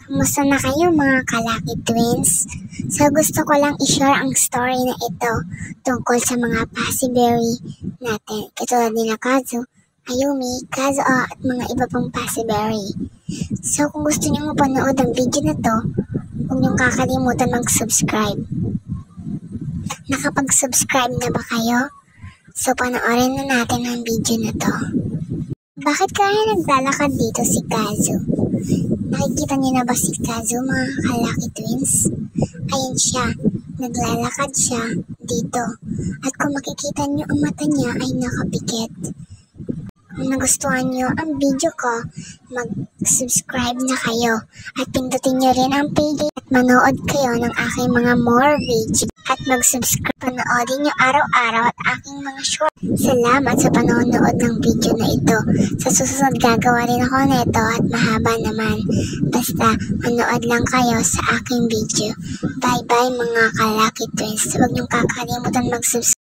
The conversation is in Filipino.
Kumusta na kayo mga kalaki twins? So gusto ko lang i-share ang story na ito tungkol sa mga Pasiberry natin. Katulad nila Kazu, Ayumi, Kazuo at mga iba pang Pasiberry. So kung gusto niyo mapanood ang video na to, huwag niyong kakalimutan mag-subscribe. Nakapag-subscribe na ba kayo? So panoorin na natin ang video na to. Bakit kaya naglalakad dito si Kazu? Nakikita niyo na ba si Kazu mga kalaki twins? Ayan siya, naglalakad siya dito. At kung makikita niyo ang mata niya ay nakapikit. Kung nagustuhan niyo ang video ko, mag-subscribe na kayo. At pindutin niyo rin ang page at manood kayo ng aking mga more videos. At mag-subscribe, panoodin niyo araw-araw at aking mga short. Salamat sa panonood ng video na ito. Sa susunod gagawa rin ako nito at mahaba naman. Basta manood lang kayo sa aking video. Bye-bye mga kalaki twins. Huwag niyong kakalimutan mag-subscribe.